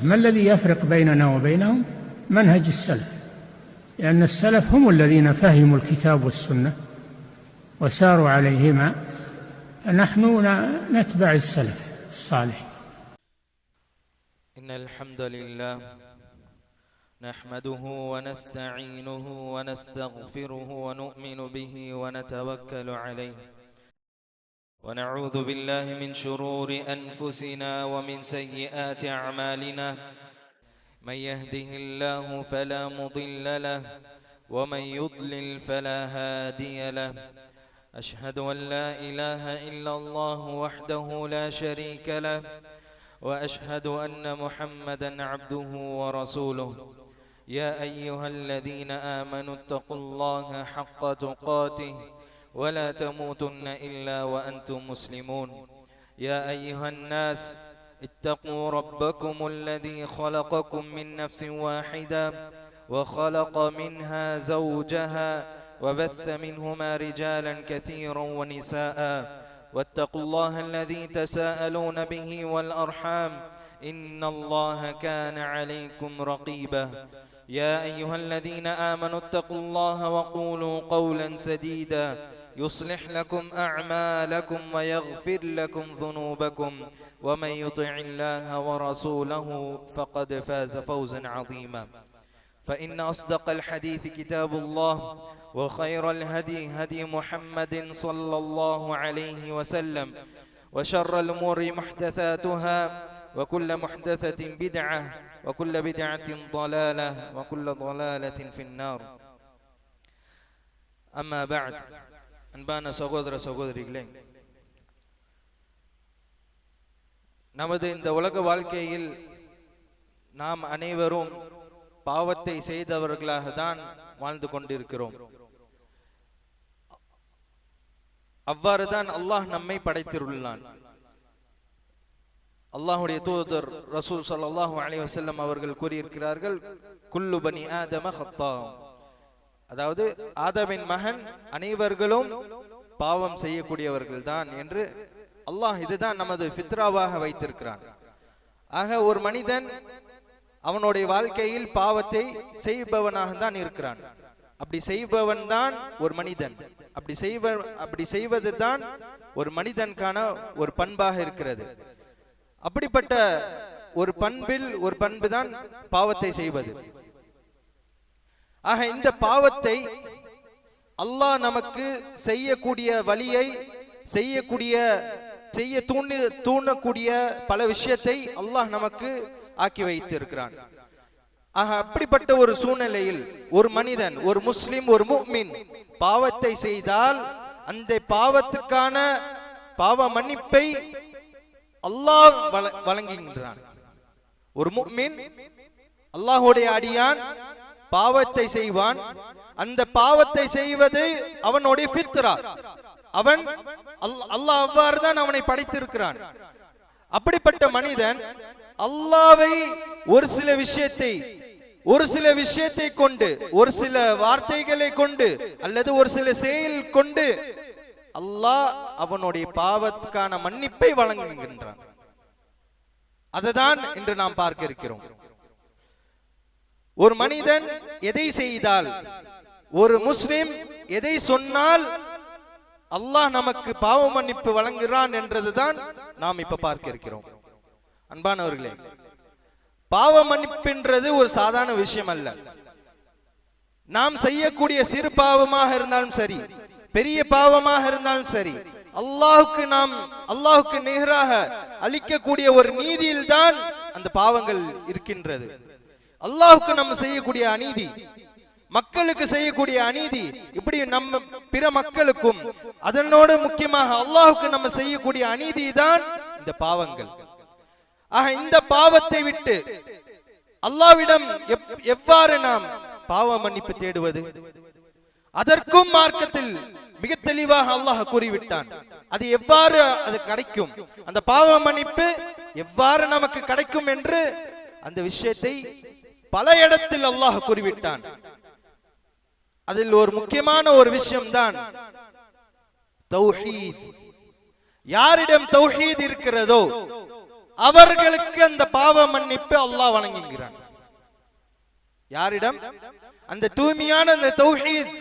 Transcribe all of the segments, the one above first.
ما الذي يفرق بيننا وبينهم؟ منهج السلف، لأن السلف هم الذين فهموا الكتاب والسنة وساروا عليهما، فنحن نتبع السلف الصالح. إن الحمد لله نحمده ونستعينه ونستغفره ونؤمن به ونتوكل عليه، ونعوذ بالله من شرور أنفسنا ومن سيئات أعمالنا. من يهده الله فلا مضل له ومن يضلل فلا هادي له. أشهد أن لا إله إلا الله وحده لا شريك له، وأشهد أن محمدا عبده ورسوله. يا أيها الذين آمنوا اتقوا الله حق تقاته ولا تموتن إلا وأنتم مسلمون. يا أيها الناس اتقوا ربكم الذي خلقكم من نفس واحدة وخلق منها زوجها وبث منهما رجالا كثيرا ونساء، واتقوا الله الذي تساءلون به والأرحام إن الله كان عليكم رقيبا. يا أيها الذين آمنوا اتقوا الله وقولوا قولا سديدا يصلح لكم أعمالكم ويغفر لكم ذنوبكم، ومن يطع الله ورسوله فقد فاز فوزا عظيما. فإن أصدق الحديث كتاب الله، وخير الهدي هدي محمد صلى الله عليه وسلم، وشر الأمور محدثاتها، وكل محدثة بدعة، وكل بدعة ضلالة، وكل ضلالة في النار. أما بعد. அன்பான சகோதர சகோதரிகளே, நமது இந்த உலக வாழ்க்கையில் நாம் அனைவரும் பாவத்தை செய்தவர்களாக தான் வாழ்ந்து கொண்டிருக்கிறோம். அவ்வாறுதான் அல்லாஹ் நம்மை படைத்திருள்ளான். அல்லாஹுடைய தூதர் ரசூல் ஸல்லல்லாஹு அலைஹி வஸல்லம் அவர்கள் கூறியிருக்கிறார்கள், குல்லு பனி ஆதம ஹத்தா, அதாவது ஆதமின் மகன் அனைவர்களும் பாவம் செய்யக்கூடியவர்கள் தான் என்று அல்லாஹ் இதுதான் நமது ஃபித்ராவாக வைத்திருக்கிறான். ஆக ஒரு மனிதன் அவனுடைய வாழ்க்கையில் பாவத்தை செய்பவனாக தான் இருக்கிறான். அப்படி செய்பவன் தான் ஒரு மனிதன். அப்படி செய்வது தான் ஒரு மனிதனுக்கான ஒரு பண்பாக இருக்கிறது. அப்படிப்பட்ட ஒரு பண்பில் ஒரு பண்பு தான் பாவத்தை செய்வது. ஆக இந்த பாவத்தை அல்லாஹ் நமக்கு செய்யக்கூடிய வழியை செய்ய தூண்டக்கூடிய பல விஷயத்தை அல்லாஹ் நமக்கு ஆக்கி வைத்திருக்கிறான். ஆக அப்படிப்பட்ட ஒரு சூழ்நிலையில் ஒரு மனிதன், ஒரு முஸ்லிம், ஒரு முஃமின் பாவத்தை செய்தால் அந்த பாவத்துக்கான பாவ மன்னிப்பை அல்லாஹ் வழங்குகின்றான். ஒரு முஃமின், அல்லாஹ்வுடைய அடியான் பாவத்தை செய்வான். அந்த பாவத்தை செய்வது அவனுடைய ஃபித்ரா. அல்லாஹ் அவ்வாறு தான் அவனை படைத்திருக்கிறான். அப்படிப்பட்ட மனிதன் அல்லாஹ்வை ஒரு சில விஷயத்தை கொண்டு, ஒரு சில வார்த்தைகளை கொண்டு, அல்லது ஒரு சில செயல் கொண்டு அல்லாஹ் அவனுடைய பாவத்துக்கான மன்னிப்பை வழங்குகின்றான். அதுதான் இன்று நாம் பார்க்க இருக்கிறோம். ஒரு மனிதன் எதை செய்தால், ஒரு முஸ்லிம் எதை சொன்னால் அல்லாஹ் நமக்கு பாவ மன்னிப்பு வழங்குகிறான் என்றதுதான் நாம் இப்ப பார்க்க இருக்கிறோம். அன்பானவர்களே, பாவ மன்னிப்புன்றது ஒரு சாதாரண விஷயம் அல்ல. நாம் செய்யக்கூடிய சிறு பாவமாக இருந்தாலும் சரி, பெரிய பாவமாக இருந்தாலும் சரி, அல்லாஹுக்கு நிகராக அளிக்கக்கூடிய ஒரு நீதியில் தான் அந்த பாவங்கள் இருக்கின்றது. அல்லாஹுக்கு நம்ம செய்யக்கூடிய அநீதி, மக்களுக்கு செய்யக்கூடிய அநீதி, இப்படி நம்ம பிற மக்களுக்கும், அதனோடு முக்கியமாக அல்லாஹுக்கு நம்ம செய்யக்கூடிய அநீதி தான் இந்த பாவங்கள். ஆக இந்த பாவத்தை விட்டு அல்லாஹ்விடம் எவ்வாறு நாம் பாவ மன்னிப்பு தேடுவது? அதற்கும் மார்க்கத்தில் மிக தெளிவாக அல்லாஹ் கூறிவிட்டான். அது எவ்வாறு அது கிடைக்கும், அந்த பாவ மன்னிப்பு எவ்வாறு நமக்கு கிடைக்கும் என்று அந்த விஷயத்தை பல இடத்தில் அல்லாஹ் கூறிவிட்டான். அதில் ஒரு முக்கியமான ஒரு விஷயம்தான் தௌஹீத். யாரிடம் தௌஹீத் இருக்கிறதோ, அவர்களுக்கு அந்த பாவ மன்னிப்பு அல்லாஹ் வழங்குகிறான். யாரிடம்? அந்த தூய்மையான அந்த தௌஹீத்,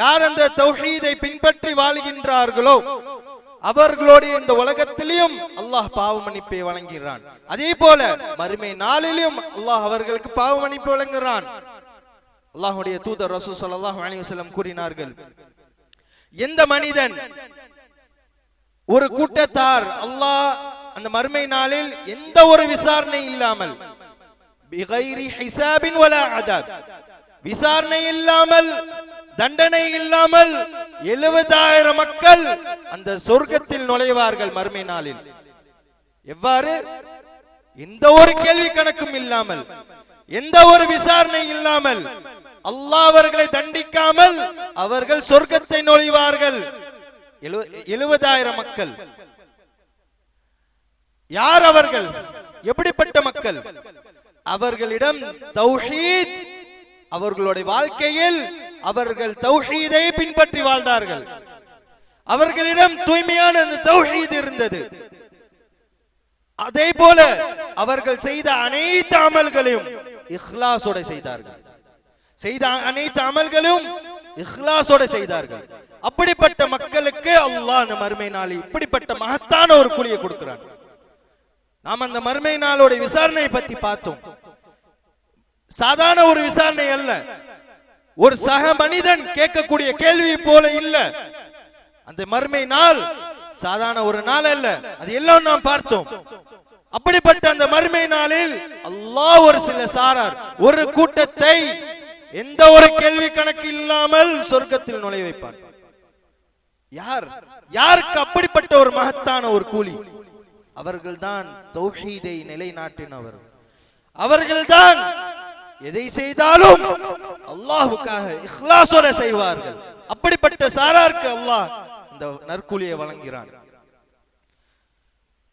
யார் அந்த தௌஹீதை பின்பற்றி வாழ்கின்றார்களோ அவர்களுடைய இந்த உலகத்திலும் அல்லாஹ் பாவ மன்னிப்பை வழங்குகிறான். அதே போல மறுமை நாளிலும் அல்லாஹ் அவர்களுக்கு பாவ மன்னிப்பு வழங்குகிறான். அல்லாஹ்வுடைய தூதர் ரசூல் ஸல்லல்லாஹு அலைஹி வஸல்லம் கூறினார்கள், எந்த மனிதன் ஒரு கூட்டத்தார் அல்லாஹ் அந்த மறுமை நாளில் எந்த ஒரு விசாரணை இல்லாமல், பிகைரி ஹிசாபின் வலா அதாப், விசாரணை இல்லாமல் தண்டனை இல்லாமல் 70,000 மக்கள் அந்த சொர்க்கத்தில் நுழைவார்கள் மறுமை நாளில். எவ்வாறு? எந்த ஒரு கேள்வி கணக்கும் இல்லாமல், எந்த ஒரு விசாரணை இல்லாமல், அல்லாஹ் அவர்களை தண்டிக்காமல் அவர்கள் சொர்க்கத்தை நுழைவார்கள். 70,000 மக்கள். யார் அவர்கள்? எப்படிப்பட்ட மக்கள்? அவர்களிடம் தௌஹீத், அவர்களுடைய வாழ்க்கையில் அவர்கள் தௌஹீதை பின்பற்றி வாழ்ந்தார்கள். அவர்களிடம் தூய்மையான அந்த தௌஹீத் இருந்தது. அதே போல அவர்கள் செய்த அனைத்து அமல்களையும் இஹ்லாஸோட செய்தார்கள். செய்த அனைத்து அமல்களும் இஹ்லாஸோட செய்தார்கள். அப்படிப்பட்ட மக்களுக்கு அல்லாஹ் அந்த மறுமை நாளில் இப்படிப்பட்ட மகத்தான ஒரு கூலியை கொடுக்கிறான். நாம் அந்த மறுமை நாளோட விசாரணை பத்தி பார்த்தோம். சாதாரண ஒரு விசாரணை அல்ல, ஒரு சக மனிதன் கேட்கக்கூடிய கேள்வி போல இல்ல. அந்த மறுமை நாள் சாதாரண ஒரு நாள் அல்ல, அது எல்லாம் நாம் பார்த்தோம். அப்படிப்பட்ட அந்த மறுமை நாளில் அல்லாஹ் ஒரு சில சாரார், ஒரு கூட்டத்தை எந்த ஒரு கேள்வி கணக்கு இல்லாமல் சொர்க்கத்தில் நுழைய வைப்பான். யார்? யாருக்கு அப்படிப்பட்ட ஒரு மகத்தான ஒரு கூலி? அவர்கள்தான் தௌஹீதை நிலைநாட்டினவர். அவர்கள்தான் எதை செய்தாலும் அல்லாஹ்வுக்காக இஹ்லாஸோட செய்வார்கள். அப்படிப்பட்ட சாராருக்கு அல்லாஹ் இந்த நற்கூலியை வழங்குகிறான்.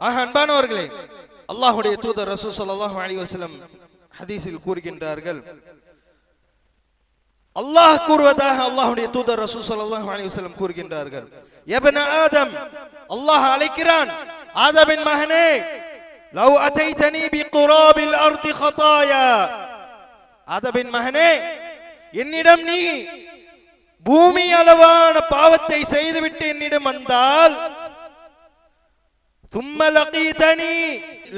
அன்பானவர்களே, அல்லாஹ்வுடைய தூதர் ரசூல் ஸல்லல்லாஹு அலைஹி வஸல்லம் ஹதீஸில் கூறுகின்றார்கள், அல்லாஹ் கூறுவதாக அல்லாஹ்வுடைய தூதர் ரசூல் ஸல்லல்லாஹு அலைஹி வஸல்லம் கூறுகின்றார்கள், யப்ன ஆதம், அல்லாஹ் அழைக்கிறான், ஆதமின் மகனே, லவ் அதைதனி பிகுராபில் அர்தி ஹதாயா, ஆதமின் மகனே, என்னிடம் நீ பூமி அளவான பாவத்தை செய்துவிட்டு என்னிடம் வந்தால், ثم لقيتني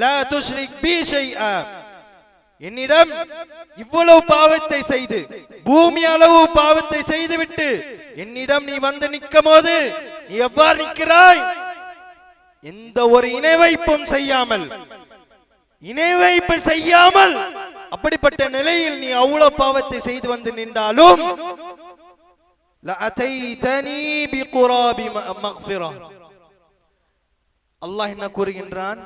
لا تشرك بي شيئا, என்னிடம் இவ்வளவு பாவத்தை செய்து பூமி அளவு பாவத்தை செய்துவிட்டு என்னிடம் நீ வந்து நிற்கும் போது நீ எவ்வாறு நிற்கிறாய்? எந்த ஒரு இணை வைப்பும் செய்யாமல், இணை வைப்பு செய்யாமல் அப்படிப்பட்ட நிலையில் நீ அவ்வளவு பாவத்தை செய்து வந்து நின்றாலும் لأتيتني بقراب مغفرة, அல்லாஹ் என்ன கூறுகின்றான்?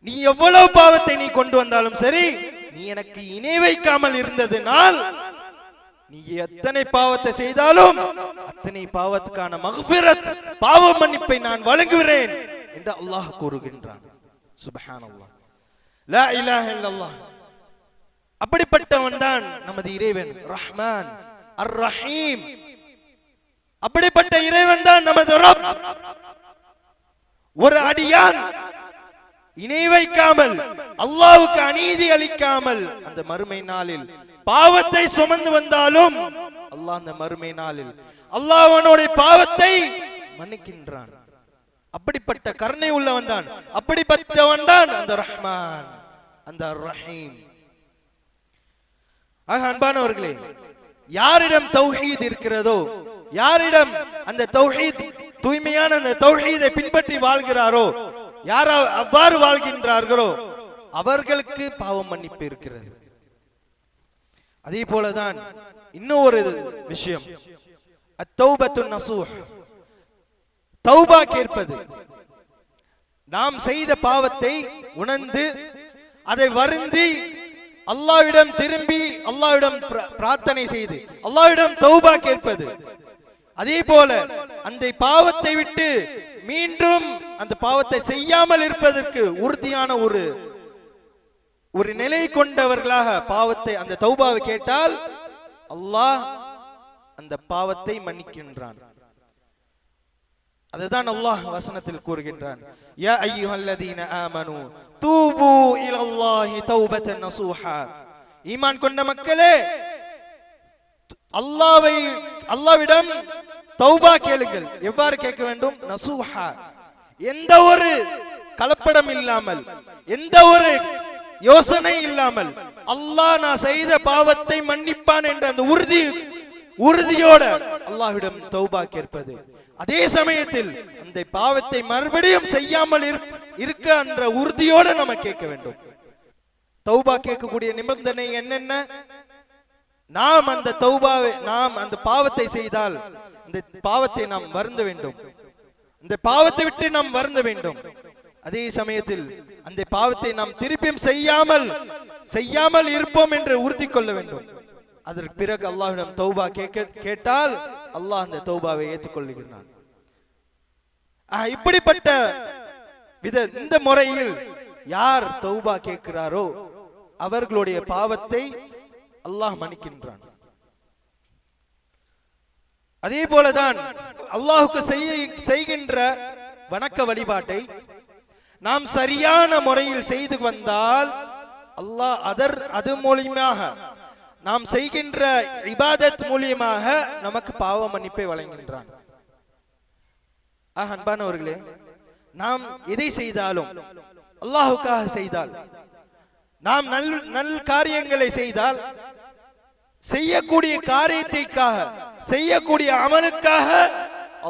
நீ எவ்வளவு பாவத்தை நீ கொண்டு வந்தாலும் சரி, நீ எனக்கு இணை வைக்காமல் இருந்ததனால் நீ எத்தனை பாவத்தை செய்தாலும் அத்தனை பாவத்துக்கான மக்ஃபிரத், பாவ மன்னிப்பை நான் வழங்குகிறேன் என்று அல்லாஹ் கூறுகின்றான். சுப்ஹானல்லாஹ், லா இலாஹ இல்லல்லாஹ். அப்படிப்பட்டவன் தான் நமது இறைவன் ரஹ்மான் அர் ரஹீம். அப்படிப்பட்ட இறைவன் தான் நமது ரப். ஒரு அடியான் இணை வைக்காமல், அல்லாஹ்வுக்கு அநீதி அளிக்காமல் அந்த மறுமை நாளில் பாவத்தை சுமந்து வந்தாலும் அல்லாஹ் அந்த மறுமை நாளில் அல்லாஹ் அவனுடைய பாவத்தை மன்னிக்கின்றான். அப்படிப்பட்ட கருணை உள்ளவன் தான், அப்படிப்பட்டவன் தான் அந்த ரஹ்மான், அந்த ரஹீம். அன்பானவர்களே, யாரிடம் தௌஹீத் இருக்கிறதோ, யாரிடம் அந்த தௌஹீத் தூய்மையான அந்த தௌஹீதை பின்பற்றி வாழ்கிறாரோ, யார் அவ்வாறு வாழ்கின்றார்களோ அவர்களுக்கு பாவ மன்னிப்பு இருக்கிறது. அதே போலதான் இன்னும் ஒரு விஷயம், அத்தௌபத்து நசூஹ், தௌபா கேட்பது. நாம் செய்த பாவத்தை உணர்ந்து அதை வருந்தி அல்லாஹ்விடம் திரும்பி அல்லாஹ்விடம் பிரார்த்தனை செய்து அல்லாஹ்விடம் தௌபா கேட்பது. அதே போல அந்த பாவத்தை விட்டு மீண்டும் அந்த பாவத்தை செய்யாமல் இருப்பதற்கு உறுதியான ஒரு நிலை கொண்டவர்களாக பாவத்தை அந்த தௌபாவை கேட்டால் அல்லாஹ் அந்த பாவத்தை மன்னிக்கின்றான். அதுதான் அல்லாஹ் வசனத்தில் கூறுகின்றான், யா அய்யுஹல்லதீன ஆமனூ தூபு இலல்லாஹி தௌபத்தன் நஸூஹா. ஈமான் கொண்ட மக்களே, அல்லாஹ்விடம் தௌபா கேளுங்கள். எவ்வாறு கேட்க வேண்டும்? நஸூஹா, எந்த ஒரு கலப்படம் இல்லாமல், எந்த ஒரு யோசனை இல்லாமல், அல்லாஹ் நான் செய்த பாவத்தை மன்னிப்பான் என்ற அந்த உறுதியோட அல்லாஹ்விடம் தௌபா கேட்பது. அதே சமயத்தில் அந்த பாவத்தை மறுபடியும் செய்யாமல் இருக்க என்ற உறுதியோட நம்ம கேட்க வேண்டும். தௌபா கேட்கக்கூடிய நிபந்தனை என்னென்ன? நாம் அந்த பாவத்தை செய்தால் இந்த பாவத்தை நாம் வருந்த வேண்டும், இந்த பாவத்தை விட்டு நாம் வருந்த வேண்டும். அதே சமயத்தில் அந்த பாவத்தை நாம் திருப்பியும் செய்யாமல் இருப்போம் என்று உறுதி கொள்ள வேண்டும். அதற்கு பிறகு அல்லாஹ்விடம் தௌபா கேட்டால் அல்லாஹ் அந்த தௌபாவை ஏற்றுக்கொள்கிறான். இப்படிப்பட்ட இந்த முறையில் யார் தௌபா கேட்கிறாரோ அவர்களுடைய பாவத்தை அல்லாஹ் மன்னிக்கின்றான். அதே போலதான் அல்லாஹுக்கு செய்கின்ற வணக்க வழிபாட்டை நாம் சரியான முறையில் செய்து வந்தால் அல்லாஹ் அது மூலியமாக, நாம் செய்கின்ற இபாதத் மூலியமாக நமக்கு பாவ மன்னிப்பை வழங்குகின்றான். அன்பானவர்களே, நாம் எதை செய்தாலும் அல்லாஹுக்காக செய்தால், நாம் நல் காரியங்களை செய்தால், செய்யக்கூடிய காரியத்திற்காக, செய்யக்கூடிய அமலுக்காக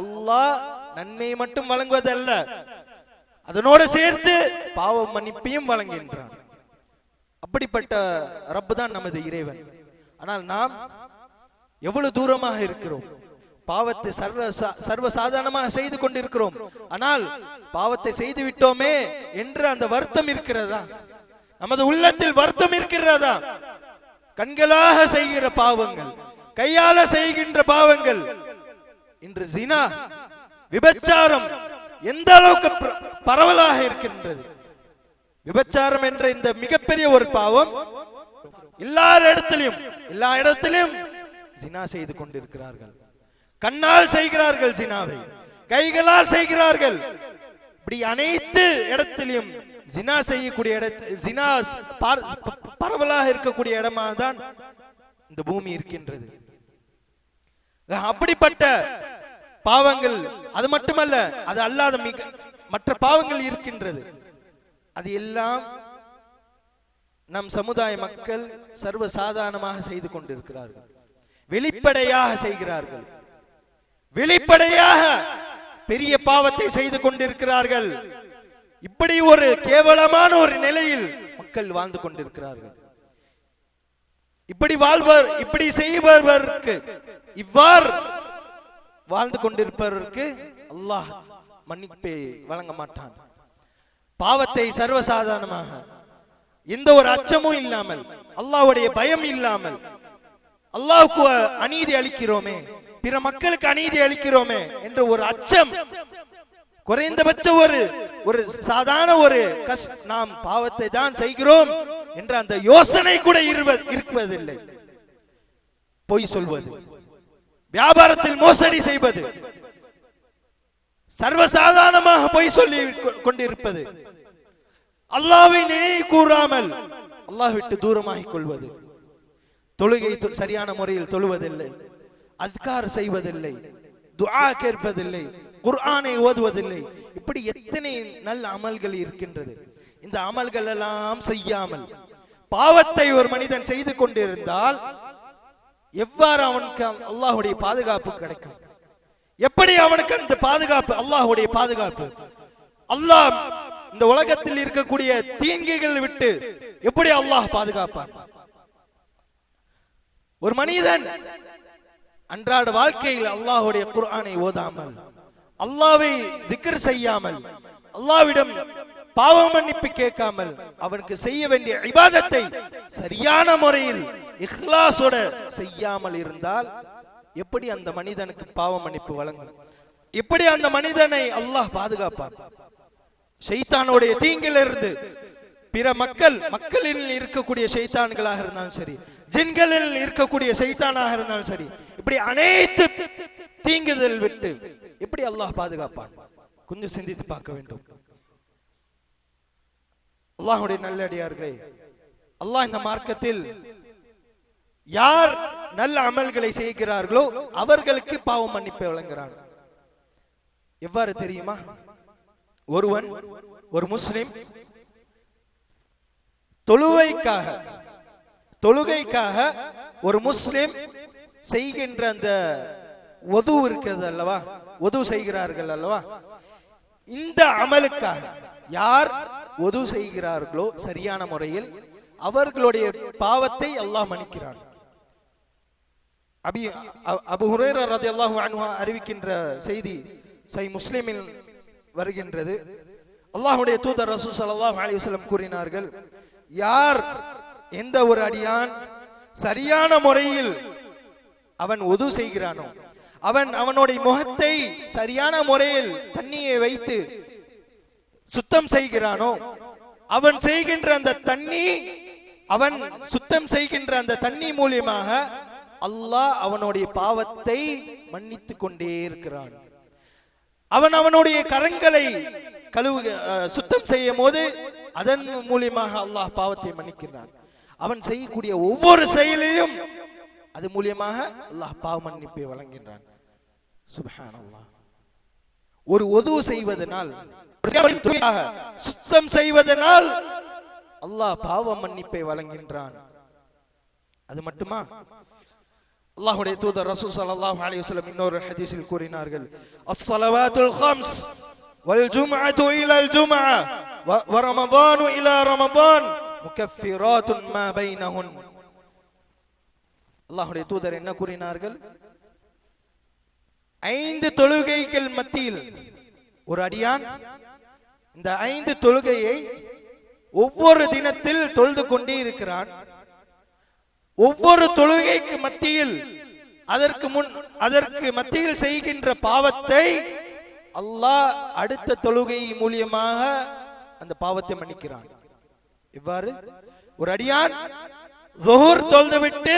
அல்லாஹ் நன்மை மட்டும் வழங்குவதல்ல, அதனோடு சேர்த்து பாவ மன்னிப்பையும் வழங்குகின்றான். அப்படிப்பட்ட ரப்பு தான் நமது இறைவன். ஆனால் நாம் எவ்வளவு தூரமாக இருக்கிறோம்? பாவத்தை சர்வசாதாரணமாக செய்து கொண்டிருக்கிறோம். ஆனால் பாவத்தை செய்து விட்டோமே என்று அந்த வருத்தம் இருக்கிறதா? நமது உள்ளத்தில் வருத்தம் இருக்கிறதா? கண்களாக செய்கிற பாவங்கள், கையால செய்கின்ற பாவங்கள், இன்று ஜினா, விபச்சாரம் எந்த அளவுக்கு பரவலாக இருக்கின்றது. விபச்சாரம் என்ற இந்த மிகப்பெரிய ஒரு பாவம் எல்லா இடத்திலும் ஜினா செய்து கொண்டிருக்கிறார்கள். கண்ணால் செய்கிறார்கள் ஜினாவை, கைகளால் செய்கிறார்கள். இப்படி அனைத்து இடத்திலும் ஜினா செய்யக்கூடிய ஜினா பரவலாக இருக்கக்கூடிய இடமாக தான் இந்த பூமி இருக்கின்றது. அப்படிப்பட்ட பாவங்கள், அது மட்டுமல்ல, அது அல்லாத மற்ற பாவங்கள் இருக்கின்றது. அது எல்லாம் நம் சமுதாய மக்கள் சர்வசாதாரணமாக செய்து கொண்டிருக்கிறார்கள். வெளிப்படையாக செய்கிறார்கள், வெளிப்படையாக பெரிய பாவத்தை செய்து கொண்டிருக்கிறார்கள். இப்படி ஒரு கேவலமான ஒரு நிலையில் மக்கள் வாழ்ந்து கொண்டிருக்கிறார்கள். இப்படி செய்பவருக்கு, இவ்வாறு வாழ்ந்து கொண்டிருப்பவருக்கு அல்லாஹ் மன்னிப்பை வழங்க மாட்டான். பாவத்தை சர்வசாதாரணமாக, எந்த ஒரு அச்சமும் இல்லாமல், அல்லாஹ்வுடைய பயம் இல்லாமல், அல்லாஹ்வுக்கு அநீதி அளிக்கிறோமே, பிற மக்களுக்கு அநீதி அளிக்கிறோமே என்ற ஒரு அச்சம், குறைந்தபட்ச ஒரு சாதாரண நாம் பாவத்தை தான் செய்கிறோம் என்ற அந்த யோசனை கூட இருக்குவதில்லை. பொய் சொல்வது, வியாபாரத்தில் மோசடி செய்வது, சர்வசாதாரணமாக பொய் சொல்லி கொண்டிருப்பது, அல்லாஹ்வை நினைவு கூறாமல் அல்லாஹ் விட்டு தூரமாகிக் கொள்வது, தொழுகை சரியான முறையில் தொழுவதில்லை, அஸ்கார் செய்வதில்லை, துஆ கேட்பதில்லை, குர்ஆனை ஓதுவதில்லை. இப்படி எத்தனை நல்ல அமல்கள் இருக்கின்றது. இந்த அமல்கள் எல்லாம் செய்யாமல் பாவத்தை ஒரு மனிதன் செய்து கொண்டிருந்தால் எவ்வாறு அவனுக்கு அல்லாஹ்வுடைய பாதுகாப்பு கிடைக்கும்? எப்படி அவனுக்கு அந்த பாதுகாப்பு, அல்லாஹ்வுடைய பாதுகாப்பு? அல்லாஹ் இந்த உலகத்தில் இருக்கக்கூடிய தீங்குகள் விட்டு எப்படி அல்லாஹ் பாதுகாப்பான்? ஒரு மனிதன் அன்றாட வாழ்க்கையில் அல்லாஹ்வுடைய குர்ஆனை ஓதாமல், அல்லாஹ்வை திக்ர் செய்யாமல், அல்லாஹ்விடம் பாவ மன்னிப்பு கேட்காமல், அவனுக்கு செய்ய வேண்டிய இபாதத்தை சரியான முறையில் இக்லாஸோட செய்யாமல் இருந்தால் எப்படி அந்த மனிதனுக்கு பாவ மன்னிப்பு வழங்கும்? எப்படி அந்த மனிதனை அல்லாஹ் பாதுகாப்பான்? ஷைத்தானுடைய தீங்கிலிருந்து, பிற மக்களில் இருக்கக்கூடிய ஷைத்தான்களாக இருந்தாலும் சரி, ஜின்களில் இருக்கக்கூடிய ஷைத்தானாக இருந்தாலும் சரி, இப்படி அனைத்து தீங்குதல் விட்டு எப்படி அல்லாஹ் பாதுகாப்பான்? கொஞ்சம் சிந்தித்து பார்க்க வேண்டும். அல்லாஹ்வுடைய நல்லடியார்களே, அல்லாஹ் இந்த மார்க்கத்தில் யார் நல்ல அமல்களை செய்கிறார்களோ அவர்களுக்கு பாவ மன்னிப்பை வழங்குகிறான். எவ்வாறு தெரியுமா? ஒரு முஸ்லிம் தொழுகைக்காக ஒரு முஸ்லிம் செய்கின்ற அந்த ஒது இருக்கிறது அல்லவா, ஒது செய்கிறார்கள் அல்லவா, இந்த அமலுக்காக யார் ஒது செய்கிறார்களோ சரியான முறையில் அவர்களுடைய பாவத்தை அல்லாஹ் மன்னிக்கிறான். அபூ ஹுரைரா ரலியல்லாஹு அன்ஹு அறிவிக்கின்ற செய்தி சஹீஹ் முஸ்லிமில் வருகின்றது. அல்லாஹ்வுடைய தூதர் ரசூல் ஸல்லல்லாஹு அலைஹி வஸல்லம் கூறினார்கள், யார் எந்த ஒரு அடியான் சரியான முறையில் அவன் ஒது செய்கிறானோ, அவனுடைய முகத்தை சரியான முறையில் தண்ணியை வைத்து சுத்தம் செய்கிறானோ, அவன் செய்கின்ற அந்த தண்ணி, அவன் சுத்தம் செய்கின்ற அந்த தண்ணி மூலியமாக அல்லாஹ் அவனுடைய பாவத்தை மன்னித்து கொண்டே இருக்கிறான். அவனுடைய கரங்களை சுத்தம் செய்யும் போது அதன் மூலியமாக அல்லாஹ் பாவத்தை மன்னிக்கிறான். அவன் செய்யக்கூடிய ஒவ்வொரு செயலையும் அது மூலியமாக அல்லாஹ் பாவ மன்னிப்பை வழங்குகின்றான். சுப்ஹானல்லாஹ். ஒரு ஒது செய்வதனால், சுத்தம் செய்வதனால் அல்லாஹ் பாவ மன்னிப்பை வழங்குகின்றான். அது மட்டுமா, அல்லாஹ்வுடைய தூதர் ரசூல் ஸல்லல்லாஹு அலைஹி வஸல்லம் இன்னொரு ஹதீஸில் கூறினார்கள், அஸ்ஸலவாத்துல் ஹம்ஸ் வல் ஜும்அத்து இலல் ஜும்அ வ ரமதானு இலா ரமதான் முகஃபிராத்துன் மா பைனஹுன். அல்லாஹ்வுடைய தூதர் என்ன கூறினார்கள்? 5 தொழுகைகள் மத்தியில் ஒரு அடியான் இந்த 5 தொழுகையை ஒவ்வொரு தினத்தில் தொழுது கொண்டே இருக்கிறான். ஒவ்வொரு தொழுகைக்கு மத்தியில் அதற்கு மத்தியில் செய்கின்ற பாவத்தை அல்லாஹ் அடுத்த தொழுகை மூலியமாக அந்த பாவத்தை மன்னிக்கிறான். இவ்வாறு ஒரு அடியான் ظுஹர் தொழுதுவிட்டு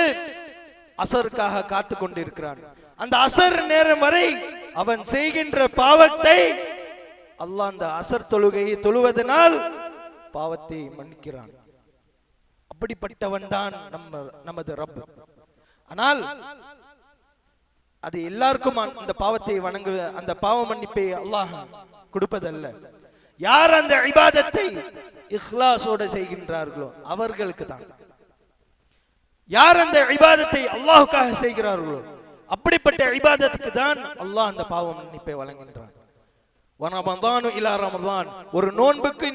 அஸருக்காக காத்து கொண்டிருக்கிறான். அந்த அஸர் நேரம் வரை அவன் செய்கின்ற பாவத்தை அல்லாஹ் அந்த அஸர் தொழுகையை தொழுவதனால் பாவத்தை மன்னிக்கிறான். அப்படிப்பட்டவன் தான் நமது ரப். ஆனால் அது எல்லாருக்கும் அந்த பாவத்தை அந்த பாவ மன்னிப்பை அல்லாஹ் கொடுப்பதல்ல. யார் அந்த இபாதத்தை இக்லாஸோடு செய்கின்றார்களோ அவர்களுக்கு தான். யார் அந்த இபாதத்தை அல்லாஹ்வுக்காக செய்கிறார்களோ அப்படிப்பட்ட இபாதத்துக்கு தான் அல்லாஹ் அந்த பாவ மன்னிப்பை வழங்குகின்றான். ரமதானு இலா ரமதான், ஒரு நோன்புக்கு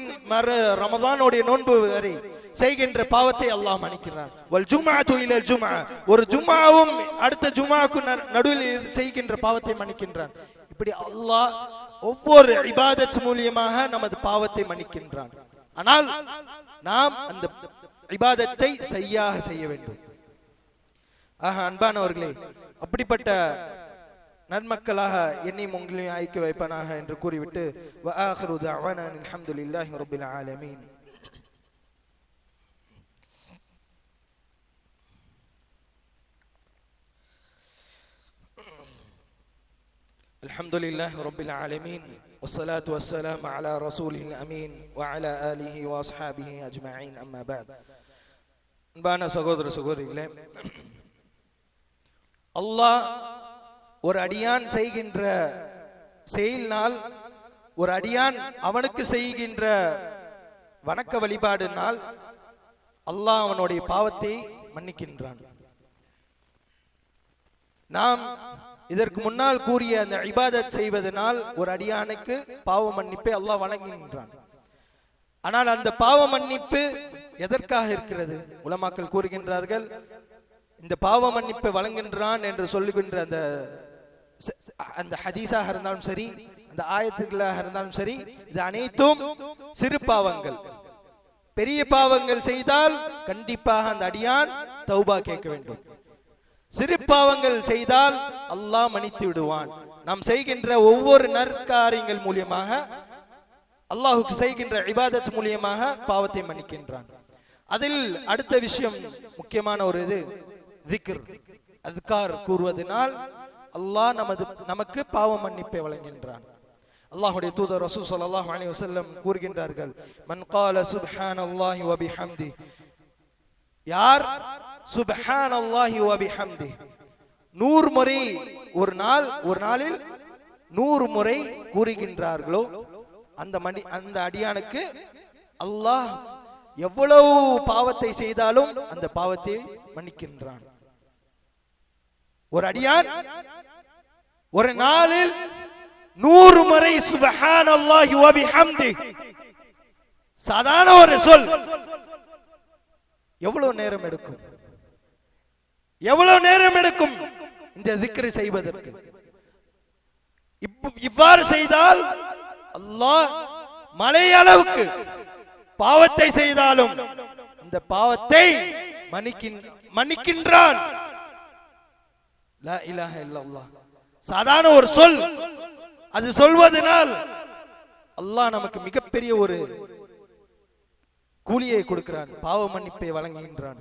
ரமதானுடைய நோன்பு வரை செய்கின்ற பாவத்தை அல்லாஹ் மன்னிக்கிறான். வல் ஜும்அத்து இலல் ஜும்அ, ஒரு ஜும்ஆவும் அடுத்த ஜும்ஆக்கு நடுவில் செய்கின்ற பாவத்தை மன்னிக்கின்றான். இப்படி அல்லாஹ் ஒவ்வொரு இபாதத் மூலியமாக நமது பாவத்தை மன்னிக்கின்றான். ஆனால் நாம் அந்த இபாதத்தை சரியாக செய்ய வேண்டும். அன்பானவர்களே, அப்படிப்பட்ட நன்மக்களாக என்னையும் உங்களையும் ஆய்க்க வைப்பனாக என்று கூறிவிட்டு வ ஆகிரு தஅவானா அல்ஹம்துலில்லாஹி ரப்பில் ஆலமீன். அல்ஹம்துலில்லாஹி ரப்பில் ஆலமீன் வஸ்ஸலாத்து வஸ்ஸலாமு அலா ரசூலில் அமீன் வ அலா ஆலிஹி வ அஸ்ஹாபிஹி அஜ்மஈன். அம்மா பஅத். அன்பான சகோதர சகோதரிகளே, அல்லாஹ் ஒரு அடியான் செய்கின்ற செயலினால், ஒரு அடியான் அவனுக்கு செய்கின்ற வணக்க வழிபாடினால் அல்லாஹ் அவனுடைய பாவத்தை மன்னிக்கின்றான். நாம் இதற்கு முன்னால் கூறிய அந்த இபாதத் செய்வதனால் ஒரு அடியானுக்கு பாவ மன்னிப்பை அல்லாஹ் வழங்குகின்றான். ஆனால் அந்த பாவ மன்னிப்பு எதற்காக இருக்கிறது? உலமாக்கள் கூறுகின்றார்கள், இந்த பாவ மன்னிப்பை வழங்குகின்றான் என்று சொல்லுகின்ற அந்த ஹதீஸாக இருந்தாலும் சரி, அந்த ஆயத்துகளாக இருந்தாலும் சரி, இது அனைத்தும் சிறு பாவங்கள். பெரிய பாவங்கள் செய்தால் கண்டிப்பாக அந்த அடியான் தௌபா கேட்க வேண்டும். சிறு பாவங்கள் செய்தால் அல்லாஹ் மன்னித்து விடுவான். நாம் செய்கின்ற ஒவ்வொரு நற்காரியங்கள் மூலியமாக, அல்லாஹுக்கு செய்கின்ற இபாதத் மூலியமாக பாவத்தை மன்னிக்கின்றான். அதில் அடுத்த விஷயம், முக்கியமான ஒரு இது, திக்ர், அஸ்கார் கூறுவதனால் அல்லாஹ் நமக்கு பாவ மன்னிப்பை வழங்குகின்றான். அல்லாஹ்வுடைய தூதர் ரசூல் ஸல்லல்லாஹு அலைஹி வஸல்லம் கூறுகின்றார்கள், மன் قال சுப்ஹானல்லாஹி வ பிஹம்தி, யார் சுப்ஹானல்லாஹி வ பிஹம்தி 100 முறை ஒரு நாளில் 100 முறை கூறுகின்றார்களோ அந்த அடியானுக்கு அல்லாஹ் எவ்வளவு பாவத்தை செய்தாலும் அந்த பாவத்தை மன்னிக்கின்றான். ஒரு அடியான் ஒரு நாளில் 100 முறை சுப்ஹானல்லாஹி வ பிஹம்தி, சாதாரண ஒரு சொல் எவ்வளவு நேரம் எடுக்கும்? எவ்வளவு நேரம் எடுக்கும் இந்த திக்ர் செய்வதற்கு? இவ்வாறு செய்தால் அல்லாஹ் மலையளவுக்கு பாவத்தை செய்தாலும் இந்த பாவத்தை மன்னிக்கின்றான். லா இலாஹ இல்லல்லாஹ். சாதாரண ஒரு சொல், அது சொல்வதனால் அல்லாஹ் நமக்கு மிகப்பெரிய ஒரு கூலியை கொடுக்கிறான், பாவ மன்னிப்பை வழங்குகின்றான்.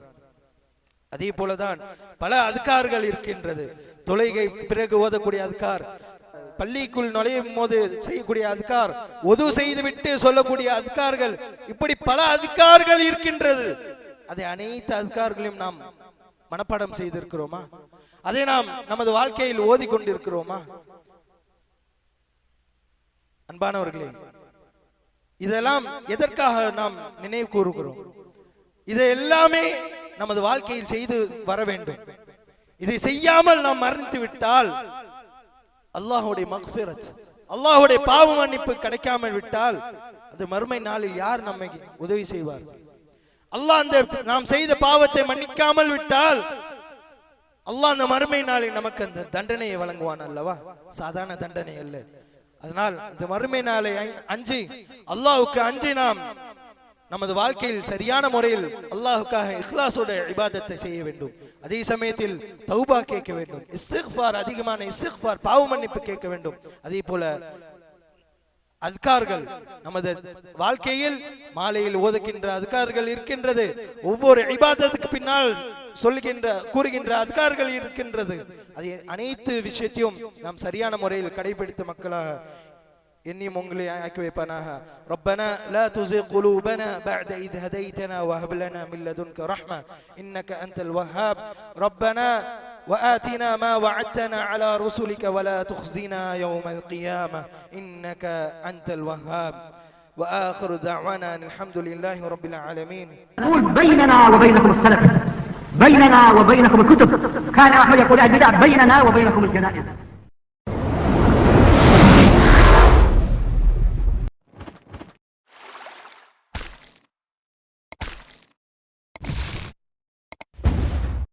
அதே போலதான் பல அதுக்கார்கள் இருக்கின்றது. தொழுகை பிறகு ஓதக்கூடிய அதுக்கார், பள்ளிக்குள் நுழையும் போது செய்யக்கூடிய அதுக்கார், ஒது செய்துவிட்டு சொல்லக்கூடிய அதுக்கார்கள், இப்படி பல அதுக்கார்கள் இருக்கின்றது. அதை அனைத்து அதுக்கார்களையும் நாம் மனப்பாடம் செய்திருக்கிறோமா? அதை நாம் நமது வாழ்க்கையில் ஓதி கொண்டிருக்கிறோமா? அன்பானவர்களே, இதெல்லாம் எதற்காக நாம் நினைவு கூறுகிறோம்? இதை எல்லாமே நமது வாழ்க்கையில் செய்து வர வேண்டும். இதை செய்யாமல் நாம் மரணித்து விட்டால் அல்லாஹ்வுடைய மக்ஃபிரத், அல்லாஹ்வுடைய பாவ மன்னிப்பு கிடைக்காமல் விட்டால் அது மறுமை நாளில் யார் நம்மை உதவி செய்வார்? அல்லாஹ் அந்த நாம் செய்த பாவத்தை மன்னிக்காமல் விட்டால் அல்லாஹ் அந்த மறுமை நாளில் நமக்கு அந்த தண்டனையை வழங்குவான் அல்லவா? சாதாரண தண்டனை அல்ல. அதனால் இந்த மறுமை நாளை அஞ்சி, அல்லாஹ்வுக்கு அஞ்சி நாம் நமது வாழ்க்கையில் சரியான முறையில் அல்லாஹ்வுக்காக இக்லாஸோட இபாதத்தை செய்ய வேண்டும். அதே சமயத்தில் தௌபா கேட்க வேண்டும், இஸ்திக்ஃபார், அதிகமான இஸ்திக்ஃபார், பாவ மன்னிப்பு கேட்க வேண்டும். அதே போல அத்கார்கள் நமது வாழ்க்கையில் மாலையில் ஓதுகின்ற அத்கார்கள் இருக்கின்றது. ஒவ்வொரு இபாதத்துக்கு பின்னால் கூறுகின்ற அத்கார்கள் இருக்கின்றது. அது அனைத்து விஷயத்தையும் நாம் சரியான முறையில் கடைபிடித்த மக்களாக என்னையும் உங்களை ஆக்கி வைப்பானாக. ரப்பனா லா துஸிக் குலூபனா பஅத இத் ஹதைதனா வஹப் லனா மின் லதுன்க ரஹ்ம இன்னக அன்தல் வஹ்ஹாப். ரப்பனா وآتنا ما وعدتنا على رسلك ولا تخزنا يوم القيامة إنك أنت الوهاب. وآخر دعوانا الحمد لله رب العالمين. نقول بيننا وبينكم السلف، بيننا وبينكم الكتب. كان أحمد يقول البدع بيننا وبينكم الجنائز.